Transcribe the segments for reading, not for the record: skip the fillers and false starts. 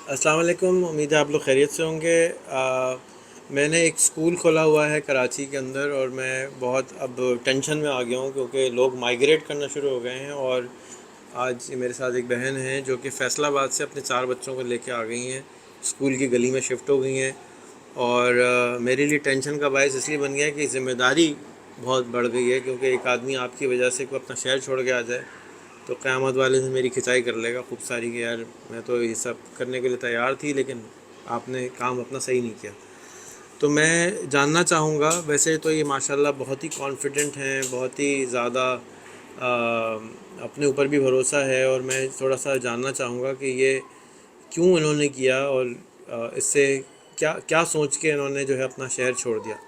अस्सलाम वालेकुम। उम्मीद है आप लोग खैरियत से होंगे। मैंने एक स्कूल खोला हुआ है कराची के अंदर और मैं बहुत अब टेंशन में आ गया हूँ क्योंकि लोग माइग्रेट करना शुरू हो गए हैं। और आज मेरे साथ एक बहन है जो कि फैसलाबाद से अपने 4 बच्चों को लेके आ गई हैं, स्कूल की गली में शिफ्ट हो गई हैं। और मेरे लिए टेंशन का बायस इसलिए बन गया है कि ज़िम्मेदारी बहुत बढ़ गई है, क्योंकि एक आदमी आपकी वजह से कोई अपना शहर छोड़ के आ जाए तो क़यामत वाले से मेरी खिंचाई कर लेगा खूब सारी कि यार मैं तो ये सब करने के लिए तैयार थी लेकिन आपने काम अपना सही नहीं किया। तो मैं जानना चाहूँगा, वैसे तो ये माशाल्लाह बहुत ही कॉन्फिडेंट हैं, बहुत ही ज़्यादा अपने ऊपर भी भरोसा है, और मैं थोड़ा सा जानना चाहूँगा कि ये क्यों इन्होंने किया और इससे क्या क्या सोच के इन्होंने जो है अपना शहर छोड़ दिया।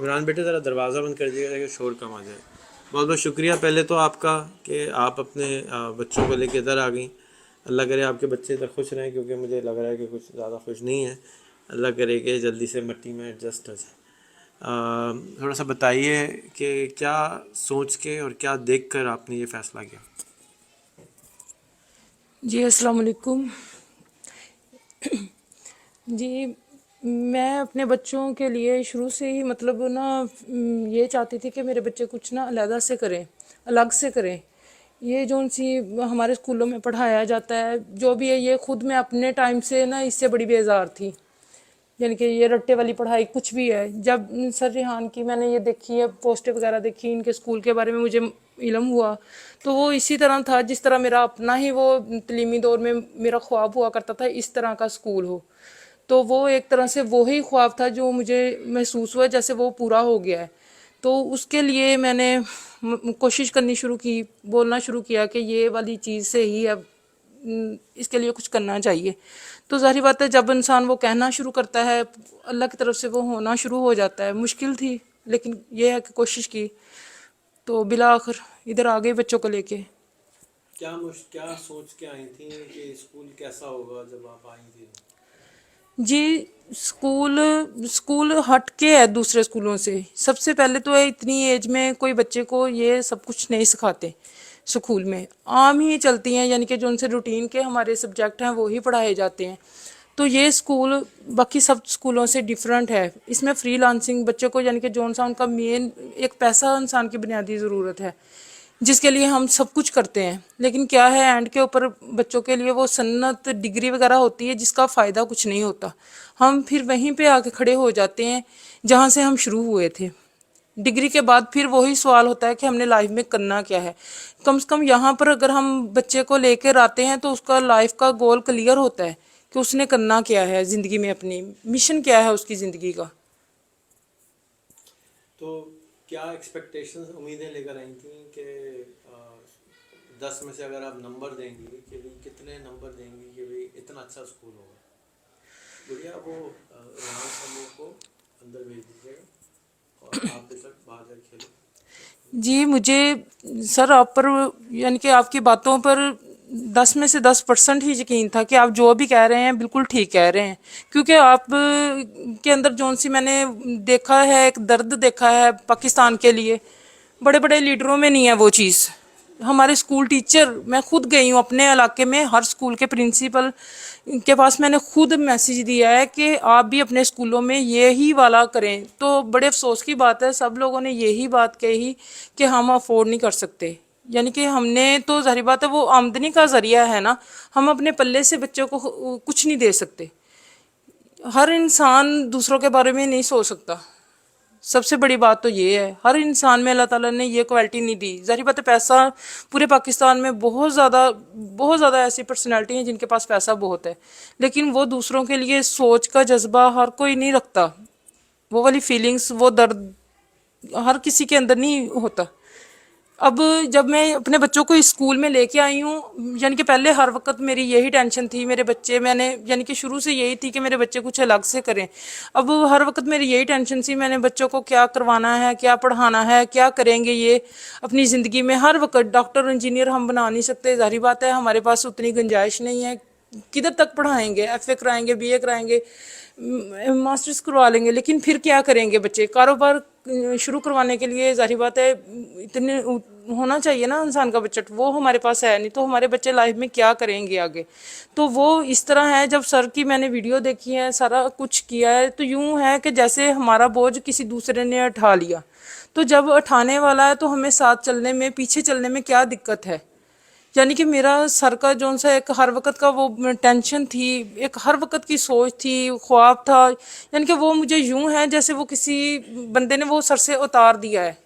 इमरान बेटे ज़रा दरवाज़ा बंद कर दिएगा ताकि शोर कम आ जाए। बहुत बहुत शुक्रिया पहले तो आपका कि आप अपने बच्चों को लेके इधर आ गई। अल्लाह करे आपके बच्चे इधर खुश रहें, क्योंकि मुझे लग रहा है कि कुछ ज़्यादा खुश नहीं है। अल्लाह करे कि जल्दी से मिट्टी में एडजस्ट हो जाए। थोड़ा सा बताइए कि क्या सोच के और क्या देख कर आपने ये फ़ैसला किया। जी अस्सलाम वालेकुम। जी, मैं अपने बच्चों के लिए शुरू से ही मतलब ना ये चाहती थी कि मेरे बच्चे कुछ ना अलग से करें, अलग से करें। ये जो सी हमारे स्कूलों में पढ़ाया जाता है जो भी है, ये खुद मैं अपने टाइम से ना इससे बड़ी बेजार थी। यानी कि ये रट्टे वाली पढ़ाई कुछ भी है। जब सर रिहान की मैंने ये देखी है, पोस्टें वगैरह देखी, इनके स्कूल के बारे में मुझे इल्म हुआ, तो वो इसी तरह था जिस तरह मेरा अपना ही वो तलीमी दौर में मेरा ख्वाब हुआ करता था, इस तरह का स्कूल हो। तो वो एक तरह से वो ही ख्वाब था जो मुझे महसूस हुआ जैसे वो पूरा हो गया है। तो उसके लिए मैंने कोशिश करनी शुरू की, बोलना शुरू किया कि ये वाली चीज़ से ही अब इसके लिए कुछ करना चाहिए। तो ज़ाहिर बात है जब इंसान वो कहना शुरू करता है, अल्लाह की तरफ से वो होना शुरू हो जाता है। मुश्किल थी लेकिन ये है कि कोशिश की, तो बिला आखिर इधर आ गए बच्चों को लेके। क्या सोच के आई थी कि स्कूल कैसा होगा जब आप आई थी। जी, स्कूल स्कूल हट के है दूसरे स्कूलों से। सबसे पहले तो है इतनी एज में कोई बच्चे को ये सब कुछ नहीं सिखाते स्कूल में। आम ही चलती हैं, यानी कि जो उनसे रूटीन के हमारे सब्जेक्ट हैं वो ही पढ़ाए जाते हैं। तो ये स्कूल बाकी सब स्कूलों से डिफरेंट है। इसमें फ्रीलांसिंग बच्चों को, यानी कि जो सा उनका मेन एक पैसा इंसान की बुनियादी ज़रूरत है जिसके लिए हम सब कुछ करते हैं, लेकिन क्या है एंड के ऊपर बच्चों के लिए वो सन्नत डिग्री वगैरह होती है जिसका फ़ायदा कुछ नहीं होता। हम फिर वहीं पे आके खड़े हो जाते हैं जहाँ से हम शुरू हुए थे। डिग्री के बाद फिर वही सवाल होता है कि हमने लाइफ में करना क्या है। कम से कम यहाँ पर अगर हम बच्चे को लेकर आते हैं तो उसका लाइफ का गोल क्लियर होता है कि उसने करना क्या है ज़िंदगी में, अपनी मिशन क्या है उसकी ज़िंदगी का। तो क्या एक्सपेक्टेशंस, उम्मीदें लेकर आई थी कि 10 में से अगर आप नंबर देंगी कि भाई कितने नंबर देंगी कि भाई इतना अच्छा स्कूल होगा। बढ़िया, वो रेहान समूह को अंदर भेज दीजिएगा और आप बेशक बाहर जाकर खेलो। जी मुझे सर आप पर, यानी कि आपकी बातों पर 10 में से 10% ही यकीन था कि आप जो भी कह रहे हैं बिल्कुल ठीक कह रहे हैं। क्योंकि आप के अंदर जौन सी मैंने देखा है, एक दर्द देखा है पाकिस्तान के लिए, बड़े बड़े लीडरों में नहीं है वो चीज़। हमारे स्कूल टीचर, मैं खुद गई हूँ अपने इलाके में, हर स्कूल के प्रिंसिपल के पास मैंने खुद मैसेज दिया है कि आप भी अपने स्कूलों में यही वाला करें। तो बड़े अफसोस की बात है, सब लोगों ने यही बात कही कि हम अफोर्ड नहीं कर सकते। यानी कि हमने तो ज़ाहिर बात है वो आमदनी का ज़रिया है ना, हम अपने पल्ले से बच्चों को कुछ नहीं दे सकते। हर इंसान दूसरों के बारे में नहीं सोच सकता। सबसे बड़ी बात तो ये है, हर इंसान में अल्लाह ताला ने ये क्वालिटी नहीं दी। ज़ाहिर बात है पैसा, पूरे पाकिस्तान में बहुत ज़्यादा ऐसी पर्सनैलिटी हैं जिनके पास पैसा बहुत है, लेकिन वो दूसरों के लिए सोच का जज्बा हर कोई नहीं रखता। वो वाली फीलिंग्स, वो दर्द हर किसी के अंदर नहीं होता। अब जब मैं अपने बच्चों को इस स्कूल में लेके आई हूँ, यानी कि पहले हर वक्त मेरी यही टेंशन थी मेरे बच्चे, मैंने यानी कि शुरू से यही थी कि मेरे बच्चे कुछ अलग से करें। अब हर वक्त मेरी यही टेंशन थी मैंने बच्चों को क्या करवाना है, क्या पढ़ाना है, क्या करेंगे ये अपनी ज़िंदगी में। हर वक्त डॉक्टर इंजीनियर हम बना नहीं सकते, ज़ाहिर बात है हमारे पास उतनी गुंजाइश नहीं है। किधर तक पढ़ाएंगे, FA कराएंगे, BA कराएंगे, मास्टर्स करवा लेंगे, लेकिन फिर क्या करेंगे बच्चे। कारोबार शुरू करवाने के लिए ज़ाहिर बात है इतने होना चाहिए ना इंसान का बजट, वो हमारे पास है नहीं, तो हमारे बच्चे लाइफ में क्या करेंगे आगे। तो वो इस तरह है, जब सर की मैंने वीडियो देखी है, सारा कुछ किया है, तो यूं है कि जैसे हमारा बोझ किसी दूसरे ने उठा लिया। तो जब उठाने वाला है तो हमें साथ चलने में, पीछे चलने में क्या दिक्कत है। यानी कि मेरा सर का जो सा एक हर वक्त का वो टेंशन थी, एक हर वक्त की सोच थी, ख्वाब था, यानी कि वो मुझे यूं है जैसे वो किसी बंदे ने वो सर से उतार दिया है।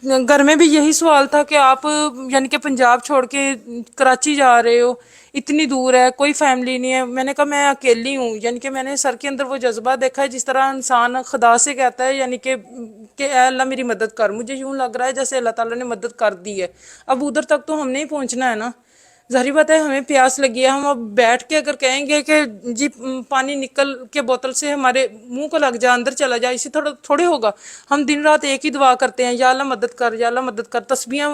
घर में भी यही सवाल था कि आप यानी कि पंजाब छोड़ के कराची जा रहे हो, इतनी दूर है, कोई फैमिली नहीं है। मैंने कहा मैं अकेली हूँ, यानी कि मैंने सर के अंदर वो जज्बा देखा है जिस तरह इंसान खुदा से कहता है, यानी कि ऐ अल्लाह मेरी मदद कर। मुझे यूं लग रहा है जैसे अल्लाह ताला ने मदद कर दी है। अब उधर तक तो हमने ही पहुंचना है ना। ज़ाहिर बात है हमें प्यास लगी है, हम अब बैठ के अगर कहेंगे कि जी पानी निकल के बोतल से हमारे मुंह को लग जाए, अंदर चला जाए, इसी थोड़ा थोड़े होगा। हम दिन रात एक ही दुआ करते हैं, या अल्लाह मदद कर, या अल्लाह मदद कर। तस्बीहां,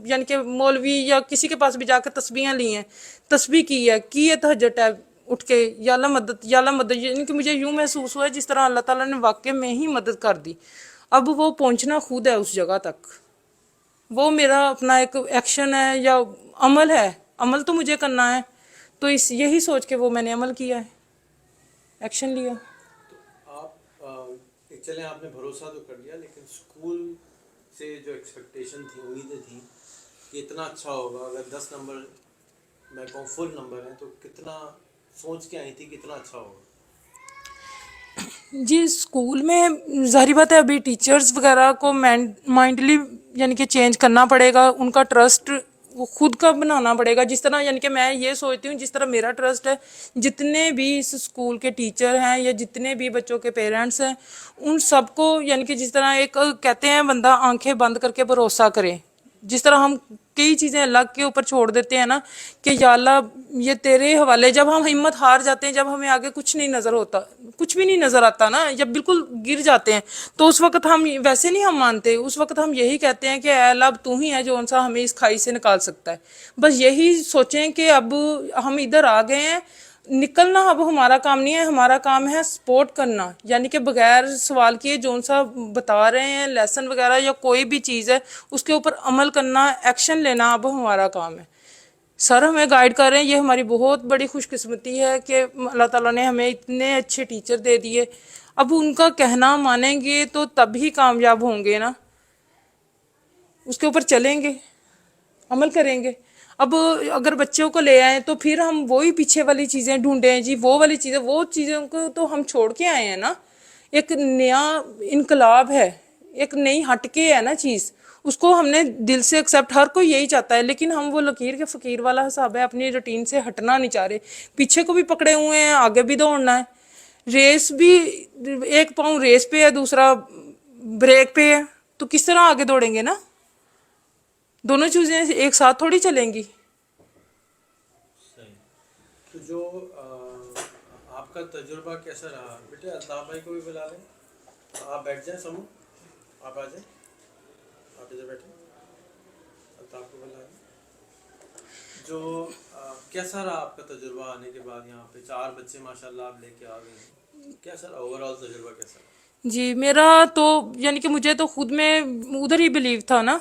यानी कि मौलवी या किसी के पास भी जाकर तस्बीहां ली हैं, तस्बीह की है तहज्जुद है उठ के, या अल्लाह मदद, या अल्लाह मदद। यानी कि मुझे यूं महसूस हुआ है जिस तरह अल्लाह ताला ने वाकई में ही मदद कर दी। अब वो पहुंचना खुद है उस जगह तक, वो मेरा अपना एक एक्शन है या अमल है। अमल तो मुझे करना है, तो इस यही सोच के वो मैंने अमल किया है, एक्शन लिया। आप चलें, आपने भरोसा तो कर लिया, लेकिन स्कूल से जो एक्सपेक्टेशन थी, उम्मीदें थी कि इतना अच्छा होगा, अगर 10 नंबर मैं कहूँ फुल नंबर है, तो कितना सोच के आई थी कितना अच्छा होगा? जी स्कूल में ज़ाहिर बात है अभी टीचर्स वगैरह को माइंडली यानी कि चेंज करना पड़ेगा, उनका ट्रस्ट वो खुद का बनाना पड़ेगा। जिस तरह यानी कि मैं ये सोचती हूँ जिस तरह मेरा ट्रस्ट है, जितने भी इस स्कूल के टीचर हैं या जितने भी बच्चों के पेरेंट्स हैं, उन सबको यानी कि जिस तरह एक कहते हैं बंदा आंखें बंद करके भरोसा करे, जिस तरह हम कई चीज़ें अल्लाह के ऊपर छोड़ देते हैं ना कि या अल्लाह ये तेरे हवाले। जब हम हिम्मत हार जाते हैं, जब हमें आगे कुछ नहीं नज़र होता, कुछ भी नहीं नज़र आता ना, जब बिल्कुल गिर जाते हैं, तो उस वक्त हम वैसे नहीं हम मानते, उस वक्त हम यही कहते हैं कि अल्लाह अब तू ही है जो सा हमें इस खाई से निकाल सकता है। बस यही सोचें कि अब हम इधर आ गए हैं, निकलना अब हमारा काम नहीं है, हमारा काम है सपोर्ट करना। यानी कि बगैर सवाल किए जो सा बता रहे हैं लेसन वगैरह या कोई भी चीज़ है उसके ऊपर अमल करना, एक्शन लेना अब हमारा काम है। सर हमें गाइड कर रहे हैं, ये हमारी बहुत बड़ी खुशकिस्मती है कि अल्लाह ताला ने हमें इतने अच्छे टीचर दे दिए। अब उनका कहना मानेंगे तो तभी कामयाब होंगे ना, उसके ऊपर चलेंगे, अमल करेंगे। अब अगर बच्चों को ले आए तो फिर हम वही पीछे वाली चीज़ें ढूंढें, जी वो वाली चीज़ें, वो चीज़ों को तो हम छोड़ के आए हैं ना। एक नया इनकलाब है, एक नई हटके है ना चीज़, उसको हमने दिल से एक्सेप्ट, हर कोई यही चाहता है, लेकिन हम वो लकीर के फ़कीर वाला हिसाब है, अपनी रूटीन से हटना नहीं चाह रहे। पीछे को भी पकड़े हुए हैं, आगे भी दौड़ना है। रेस भी एक पाँव रेस पे है, दूसरा ब्रेक पे है, तो किस तरह आगे दौड़ेंगे ना। दोनों चीज़ें एक साथ थोड़ी चलेंगी। सही। तो जो आपका तजुर्बा कैसा रहा? बेटे अल्ताफ़ भाई को भी बुला लें, आप बैठ जाएं, समूह आप आ जाएं, आप इधर बैठे, अल्ताफ़ को बुला लें। जो कैसा रहा आपका तजुर्बा आने के बाद? यहाँ पे 4 बच्चे माशाल्लाह आप लेके आ गए हैं, कैसा रहा ओवरऑल तजुर्बा, कैसा रहा? जी मेरा तो यानी कि मुझे तो खुद में उधर ही बिलीव था ना,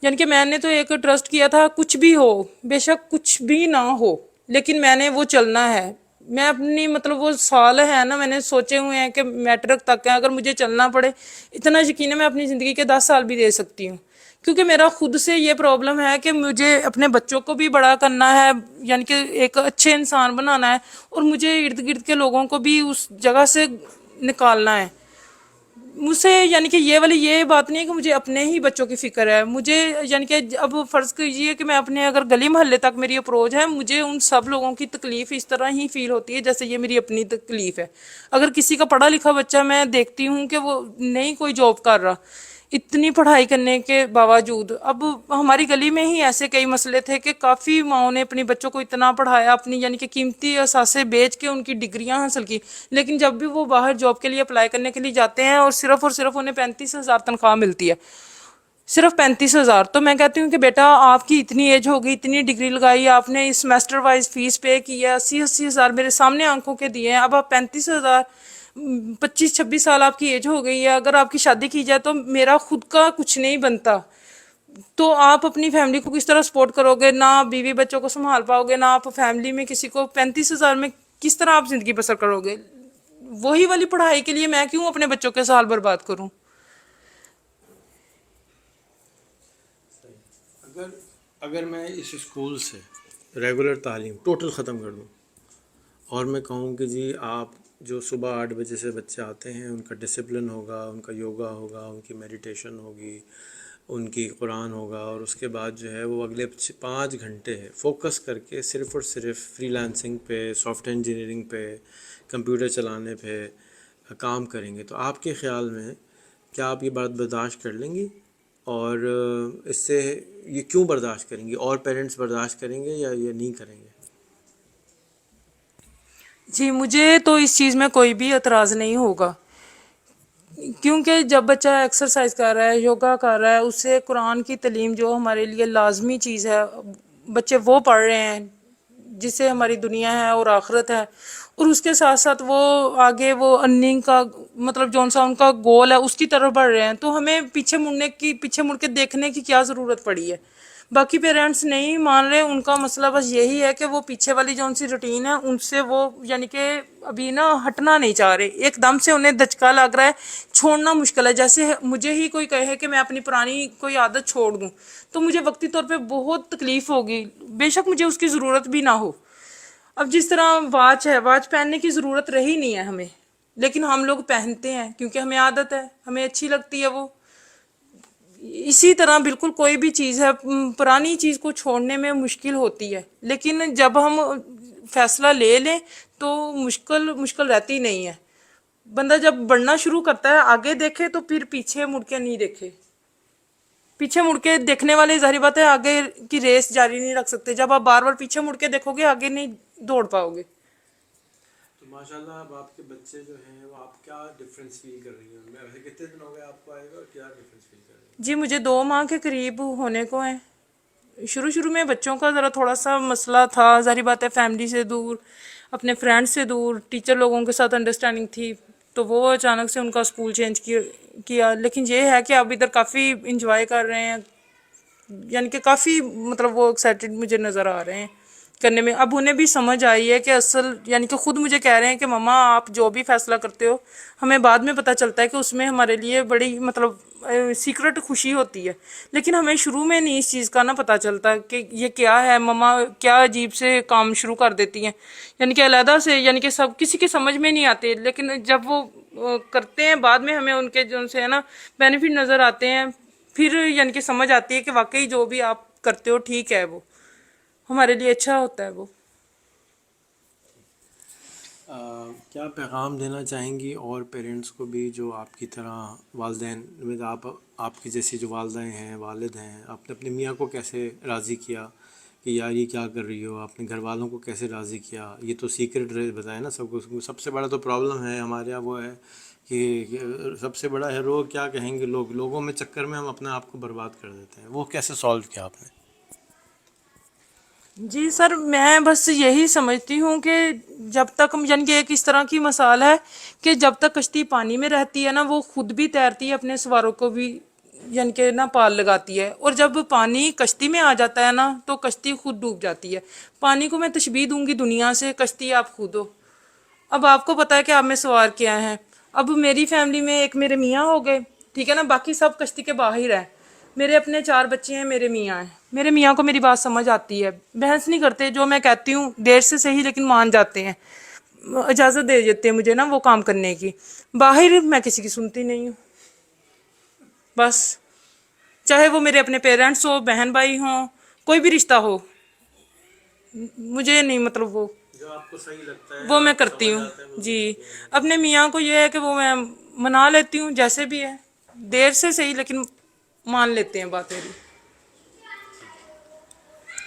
यानी कि मैंने तो एक ट्रस्ट किया था, कुछ भी हो, बेशक कुछ भी ना हो, लेकिन मैंने वो चलना है। मैं अपनी मतलब वो साल है ना मैंने सोचे हुए हैं कि मैट्रिक तक है, अगर मुझे चलना पड़े, इतना यकीन है मैं अपनी ज़िंदगी के 10 साल भी दे सकती हूँ। क्योंकि मेरा खुद से ये प्रॉब्लम है कि मुझे अपने बच्चों को भी बड़ा करना है, यानी कि एक अच्छे इंसान बनाना है, और मुझे इर्द गिर्द के लोगों को भी उस जगह से निकालना है। मुझसे यानी कि ये वाली ये बात नहीं है कि मुझे अपने ही बच्चों की फिक्र है, मुझे यानी कि अब फ़र्ज़ कीजिए कि मैं अपने अगर गली मोहल्ले तक मेरी अप्रोच है, मुझे उन सब लोगों की तकलीफ़ इस तरह ही फ़ील होती है जैसे ये मेरी अपनी तकलीफ़ है। अगर किसी का पढ़ा लिखा बच्चा मैं देखती हूँ कि वो नहीं कोई जॉब कर रहा, इतनी पढ़ाई करने के बावजूद, अब हमारी गली में ही ऐसे कई मसले थे कि काफ़ी माओं ने अपने बच्चों को इतना पढ़ाया, अपनी यानी कि कीमती असासे बेच के उनकी डिग्रियां हासिल की, लेकिन जब भी वो बाहर जॉब के लिए अप्लाई करने के लिए जाते हैं और सिर्फ उन्हें 35,000 तनख्वाह मिलती है, सिर्फ 35,000। तो मैं कहती हूँ कि बेटा आपकी इतनी एज होगी, इतनी डिग्री लगाई, आपने इस सेमेस्टर वाइज फीस पे की है, 80,000 मेरे सामने आंखों के दिए हैं, अब आप 35,000 25-26 साल आपकी एज हो गई है, अगर आपकी शादी की जाए तो मेरा खुद का कुछ नहीं बनता, तो आप अपनी फैमिली को किस तरह सपोर्ट करोगे? ना बीवी बच्चों को संभाल पाओगे, ना आप फैमिली में किसी को 35,000 में किस तरह आप जिंदगी बसर करोगे? वही वाली पढ़ाई के लिए मैं क्यों अपने बच्चों के साल बर्बाद करूं? अगर अगर मैं इस स्कूल से रेगुलर तालीम टोटल ख़त्म कर दूँ और मैं कहूँ कि जी आप जो सुबह 8 बजे से बच्चे आते हैं उनका डिसिप्लिन होगा, उनका योगा होगा, उनकी मेडिटेशन होगी, उनकी कुरान होगा, और उसके बाद जो है वो अगले 5 घंटे फोकस करके सिर्फ़ और सिर्फ फ्रीलांसिंग पे, सॉफ्टवेयर इंजीनियरिंग पे, कंप्यूटर चलाने पे काम करेंगे, तो आपके ख़्याल में क्या आप ये बात बर्दाश्त कर लेंगी? और इससे ये क्यों बर्दाश्त करेंगी? और पेरेंट्स बर्दाश्त करेंगे या ये नहीं करेंगे? जी, मुझे तो इस चीज़ में कोई भी एतराज़ नहीं होगा, क्योंकि जब बच्चा एक्सरसाइज कर रहा है, योगा कर रहा है, उससे कुरान की तालीम जो हमारे लिए लाजमी चीज़ है, बच्चे वो पढ़ रहे हैं जिससे हमारी दुनिया है और आखिरत है, और उसके साथ साथ वो आगे वो अर्निंग का मतलब जौन सा उनका गोल है उसकी तरफ बढ़ रहे हैं, तो हमें पीछे मुड़ के देखने की क्या ज़रूरत पड़ी है? बाकी पेरेंट्स नहीं मान रहे, उनका मसला बस यही है कि वो पीछे वाली जौन सी रूटीन है उनसे वो यानी कि अभी ना हटना नहीं चाह रहे, एकदम से उन्हें दचका लग रहा है, छोड़ना मुश्किल है। जैसे मुझे ही कोई कहे कि मैं अपनी पुरानी कोई आदत छोड़ दूं तो मुझे वक्ती तौर पे बहुत तकलीफ होगी, बेशक मुझे उसकी ज़रूरत भी ना हो। अब जिस तरह वाच है, वाच पहनने की ज़रूरत रही नहीं है हमें, लेकिन हम लोग पहनते हैं क्योंकि हमें आदत है, हमें अच्छी लगती है वो। इसी तरह बिल्कुल कोई भी चीज़ है, पुरानी चीज़ को छोड़ने में मुश्किल होती है, लेकिन जब हम फैसला ले लें तो मुश्किल मुश्किल रहती नहीं है। बंदा जब बढ़ना शुरू करता है आगे देखे तो फिर पीछे मुड़ के नहीं देखे। पीछे मुड़ के देखने वाले जाहिर बात है आगे की रेस जारी नहीं रख सकते, जब आप बार बार पीछे मुड़ के देखोगे आगे नहीं दौड़ पाओगे। तो माशाल्लाह अब आपके बच्चे जो हैं वो आप क्या डिफरेंस फील कर रही हैं उनमें? वैसे कितने दिन हो गए आपको आएगा और क्या डिफरेंस फील कर रही जी, मुझे 2 माह के करीब होने को है। शुरू शुरू में बच्चों का ज़रा थोड़ा सा मसला था, ज़ाहिर बात है फैमिली से दूर, अपने फ्रेंड्स से दूर, टीचर लोगों के साथ अंडरस्टैंडिंग थी, तो वो अचानक से उनका स्कूल चेंज किया। लेकिन ये है कि अब इधर काफ़ी इंजॉय कर रहे हैं, यानी कि काफ़ी मतलब वो एक्साइटेड मुझे नज़र आ रहे हैं करने में। अब उन्हें भी समझ आई है कि असल यानी कि खुद मुझे कह रहे हैं कि मम्मा आप जो भी फैसला करते हो हमें बाद में पता चलता है कि उसमें हमारे लिए बड़ी मतलब सीक्रेट खुशी होती है, लेकिन हमें शुरू में नहीं इस चीज़ का ना पता चलता कि ये क्या है। मम्मा क्या अजीब से काम शुरू कर देती हैं, यानी कि अलहदा से, यानी कि सब किसी के समझ में नहीं आते, लेकिन जब वो करते हैं बाद में हमें उनके जो से है ना बेनिफिट नज़र आते हैं, फिर यानी कि समझ आती है कि वाकई जो भी आप करते हो ठीक है, वो हमारे लिए अच्छा होता है वो। क्या पैगाम देना चाहेंगी और पेरेंट्स को भी जो आपकी तरह वालदेन में आपकी जैसी जो वालदेन हैं, वालिद हैं, आपने अपनी मियाँ को कैसे राज़ी किया कि यार ये क्या कर रही हो? आपने घर वालों को कैसे राज़ी किया? ये तो सीक्रेट रहे बताया ना सबको। सबसे बड़ा तो प्रॉब्लम है हमारे यहाँ वो है कि सबसे बड़ा है रोग क्या कहेंगे लोग, लोगों में चक्कर में हम अपने आप को बर्बाद कर देते हैं। वो कैसे सॉल्व किया आपने? जी सर, मैं बस यही समझती हूँ कि जब तक यानी कि एक इस तरह की मसाल है कि जब तक कश्ती पानी में रहती है ना वो खुद भी तैरती है, अपने सवारों को भी यानी कि ना पाल लगाती है, और जब पानी कश्ती में आ जाता है ना तो कश्ती खुद डूब जाती है। पानी को मैं तशबीह दूंगी दुनिया से, कश्ती आप खुद हो। अब आपको पता है कि आप में सवार क्या है। अब मेरी फैमिली में एक मेरे मियाँ हो गए, ठीक है ना, बाकी सब कश्ती के बाहर है। मेरे अपने 4 बच्चे हैं, मेरे मियाँ हैं, मेरे मियाँ को मेरी बात समझ आती है, बहस नहीं करते, जो मैं कहती हूँ देर से सही लेकिन मान जाते हैं, इजाज़त दे देते हैं मुझे ना वो काम करने की। बाहर मैं किसी की सुनती नहीं हूँ, बस चाहे वो मेरे अपने पेरेंट्स हो, बहन भाई हों, कोई भी रिश्ता हो, मुझे नहीं मतलब जो आपको सही लगता है, वो मैं आपको करती समझ आता है, हूँ वो जी। करती हैं। अपने मियाँ को ये है कि वो मैं मना लेती हूँ जैसे भी है, देर से सही लेकिन मान लेते हैं बात मेरी।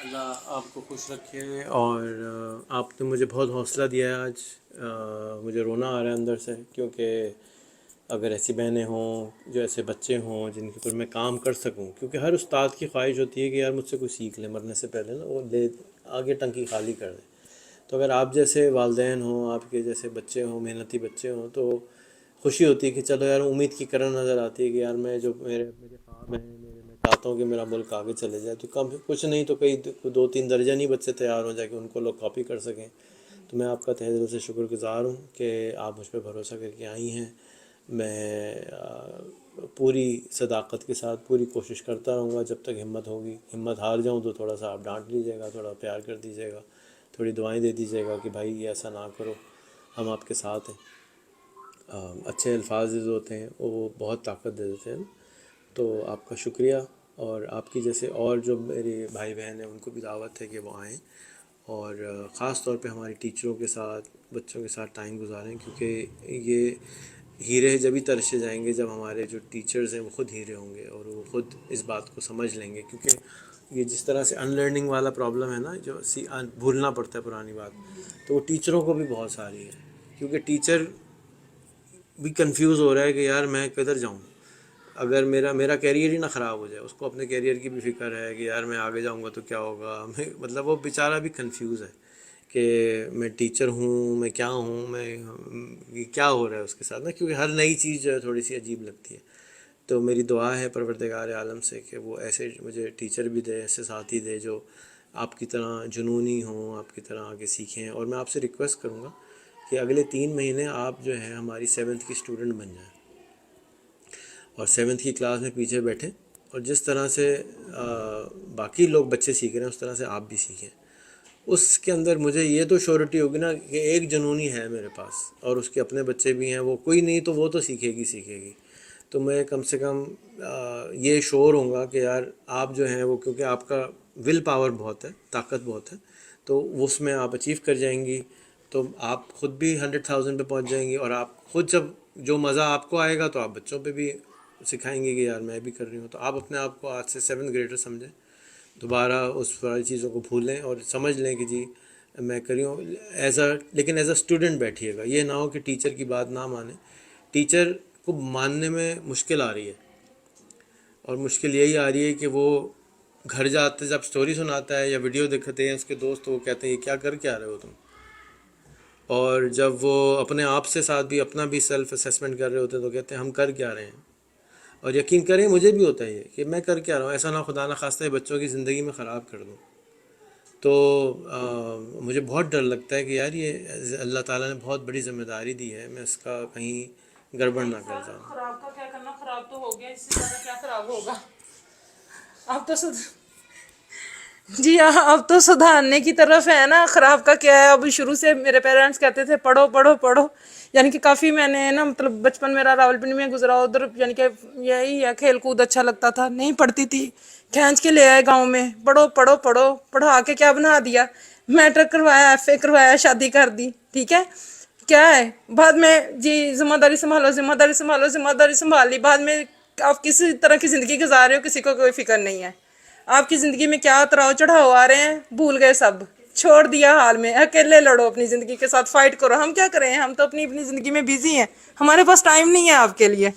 अल्लाह आपको खुश रखे। और आपने मुझे बहुत हौसला दिया है आज। मुझे रोना आ रहा है अंदर से, क्योंकि अगर ऐसी बहनें हों, जो ऐसे बच्चे हों जिनके ऊपर मैं काम कर सकूं, क्योंकि हर उस्ताद की ख्वाहिश होती है कि यार मुझसे कुछ सीख ले, मरने से पहले ना वो ले आगे टंकी खाली कर दे। تو اگر آپ جیسے والدین ہوں، آپ کے جیسے بچے ہوں، محنتی بچے ہوں، تو خوشی ہوتی ہے کہ چلو یار امید کی کرن نظر آتی ہے کہ یار میں جو میرے خواب ہیں، میں چاہتا ہوں کہ میرا ملک آگے چلے جائے، تو کم کچھ نہیں تو کئی 2-3 درجن ہی بچے تیار ہو جائے کہ ان کو لوگ کاپی کر سکیں۔ تو میں آپ کا تہہ دل سے شکر گزار ہوں کہ آپ مجھ پہ بھروسہ کر کے آئی ہیں۔ میں پوری صداقت کے ساتھ پوری کوشش کرتا رہوں گا جب تک ہمت ہوگی۔ ہمت ہار جاؤں تو تھوڑا سا آپ ڈانٹ لیجیے گا، تھوڑا پیار کر دیجیے گا، تھوڑی دعائیں دے دیجیے گا کہ بھائی یہ ایسا نہ کرو، ہم آپ کے ساتھ ہیں۔ اچھے الفاظ جو ہوتے ہیں وہ بہت طاقت دے دیتے ہیں۔ تو آپ کا شکریہ، اور آپ کی جیسے اور جو میرے بھائی بہن ہیں ان کو بھی دعوت ہے کہ وہ آئیں، اور خاص طور پہ ہماری ٹیچروں کے ساتھ، بچوں کے ساتھ ٹائم گزاریں، کیونکہ یہ ہیرے جبھی ترشے جائیں گے جب ہمارے جو ٹیچرز ہیں وہ خود ہیرے ہوں گے اور وہ خود اس بات کو سمجھ لیں گے، کیونکہ یہ جس طرح سے ان لرننگ والا پرابلم ہے نا، جو بھولنا پڑتا ہے پرانی بات، تو وہ ٹیچروں کو بھی بہت ساری ہے، کیونکہ ٹیچر بھی کنفیوز ہو رہا ہے کہ یار میں کدھر جاؤں، اگر میرا کیریئر ہی نہ خراب ہو جائے، اس کو اپنے کیریئر کی بھی فکر ہے کہ یار میں آگے جاؤں گا تو کیا ہوگا، مطلب وہ بیچارہ بھی کنفیوز ہے کہ میں ٹیچر ہوں، میں کیا ہوں، میں یہ کیا ہو رہا ہے اس کے ساتھ نا، کیونکہ ہر نئی چیز جو ہے تھوڑی سی عجیب لگتی ہے۔ تو میری دعا ہے پروردگار عالم سے کہ وہ ایسے مجھے ٹیچر بھی دے، ایسے ساتھی دے جو آپ کی طرح جنونی ہوں، آپ کی طرح آگے سیکھیں۔ اور میں آپ سے ریکویسٹ کروں گا کہ اگلے 3 مہینے آپ جو ہے ہماری 7th کی اسٹوڈنٹ بن جائیں، اور 7th کی کلاس میں پیچھے بیٹھیں، اور جس طرح سے باقی لوگ بچے سیکھ رہے ہیں اس طرح سے آپ بھی سیکھیں۔ اس کے اندر مجھے یہ تو شیورٹی ہوگی نا کہ ایک جنونی ہے میرے پاس، اور اس کے اپنے بچے بھی ہیں، وہ کوئی نہیں تو وہ تو سیکھے گی۔ تو میں کم سے کم یہ شور ہوں گا کہ یار آپ جو ہیں وہ، کیونکہ آپ کا ول پاور بہت ہے، طاقت بہت ہے، تو اس میں آپ اچیو کر جائیں گی، تو آپ خود بھی 100,000 پہ پہنچ جائیں گی، اور آپ خود جب جو مزہ آپ کو آئے گا تو آپ بچوں پہ بھی سکھائیں گے کہ یار میں بھی کر رہی ہوں۔ تو آپ اپنے آپ کو آج سے 7th گریڈر سمجھیں، دوبارہ اس ساری چیزوں کو بھولیں اور سمجھ لیں کہ جی میں کری ہوں لیکن ایز اے اسٹوڈنٹ بیٹھیے گا، یہ نہ ہو کہ ٹیچر کی بات نہ مانیں۔ ٹیچر کو ماننے میں مشکل آ رہی ہے، اور مشکل یہی آ رہی ہے کہ وہ گھر جاتے جب سٹوری سناتا ہے یا ویڈیو دکھتے ہیں اس کے دوست، وہ کہتے ہیں یہ کیا کر کے آ رہے ہو تم، اور جب وہ اپنے آپ سے ساتھ بھی اپنا بھی سیلف اسیسمنٹ کر رہے ہوتے ہیں تو کہتے ہیں ہم کر کیا رہے ہیں۔ اور یقین کریں مجھے بھی ہوتا ہے یہ کہ میں کر کیا رہا ہوں، ایسا نہ خدا نہ خواستہ بچوں کی زندگی میں خراب کر دوں۔ تو مجھے بہت ڈر لگتا ہے کہ یار یہ اللہ تعالیٰ نے بہت بڑی ذمہ داری دی ہے، میں اس کا کہیں گڑبڑ نہ کر جاؤں۔ خراب کا کیا کرنا، خراب تو ہو گیا، اس سے زیادہ کیا خراب ہوگا؟ اب تو جی اب تو سدھارنے کی طرف ہے نا، خراب کا کیا ہے؟ اب شروع سے میرے پیرنٹس کہتے تھے پڑھو پڑھو پڑھو، یعنی کہ کافی میں نے نا مطلب بچپن میرا راولپنڈی میں گزرا، ادھر یعنی کہ یہی ہے کھیل کود اچھا لگتا تھا، نہیں پڑھتی تھی، کھینچ کے لے آئے گاؤں میں، پڑھو پڑھو پڑھو، پڑھا کے کیا بنا دیا، میٹرک کروایا، FA کروایا، شادی کر دی، ٹھیک ہے، کیا ہے بعد میں جی ذمہ داری سنبھالو، ذمہ داری سنبھالو، ذمہ داری سنبھال لی، بعد میں آپ کسی طرح کی زندگی گزار رہے ہو کسی کو کوئی فکر نہیں ہے، آپ کی زندگی میں کیا اتراؤ چڑھاؤ آ رہے ہیں بھول گئے سب، چھوڑ دیا حال میں، اکیلے لڑو اپنی زندگی کے ساتھ، فائٹ کرو، ہم کیا کریں، ہم تو اپنی زندگی میں بیزی ہیں، ہمارے پاس ٹائم نہیں ہے آپ کے لیے،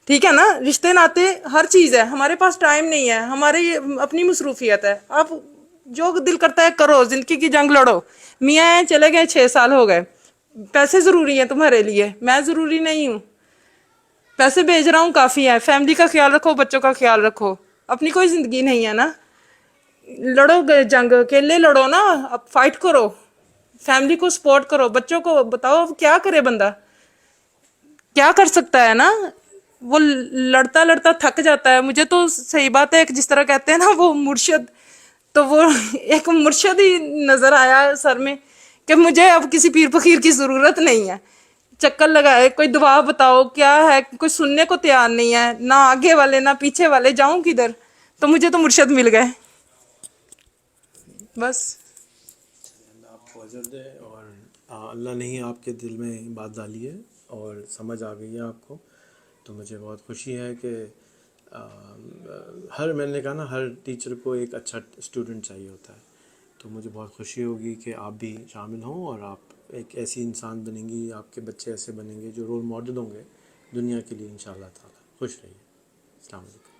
ٹھیک ہے نا، رشتے ناتے ہر چیز ہے، ہمارے پاس ٹائم نہیں ہے، ہماری اپنی مصروفیت ہے، آپ جو دل کرتا ہے کرو، زندگی کی جنگ لڑو، میاں ہیں چلے گئے 6 سال ہو گئے، پیسے ضروری ہیں تمہارے لیے، میں ضروری نہیں ہوں، پیسے بھیج رہا ہوں کافی ہے، فیملی کا خیال رکھو، بچوں کا خیال رکھو، اپنی کوئی زندگی نہیں ہے نا، لڑو جنگ اکیلے لڑو نا، اب فائٹ کرو، فیملی کو سپورٹ کرو، بچوں کو بتاؤ کیا کرے بندہ، کیا کر سکتا ہے نا، وہ لڑتا لڑتا تھک جاتا ہے، مجھے تو صحیح بات ہے جس طرح کہتے ہیں نا وہ مرشد، تو وہ ایک مرشد ہی نظر آیا سر میں کہ مجھے اب کسی پیر فقیر کی ضرورت نہیں ہے، چکر لگائے کوئی دعا بتاؤ کیا ہے، کوئی سننے کو تیار نہیں ہے، نہ آگے والے نہ پیچھے والے، جاؤں کدھر، تو مجھے تو مرشد مل گئے بس۔ اللہ آپ کو اجر دے، اور اللہ نے ہی آپ کے دل میں بات ڈالی ہے اور سمجھ آ گئی ہے آپ کو، تو مجھے بہت خوشی ہے کہ میں نے کہا نا ہر ٹیچر کو ایک اچھا اسٹوڈنٹ چاہیے ہوتا ہے، تو مجھے بہت خوشی ہوگی کہ آپ بھی شامل ہوں، اور آپ ایک ایسی انسان بنیں گی، آپ کے بچے ایسے بنیں گے جو رول ماڈل ہوں گے دنیا کے لیے انشاءاللہ تعالی۔ خوش رہیے، السلام علیکم۔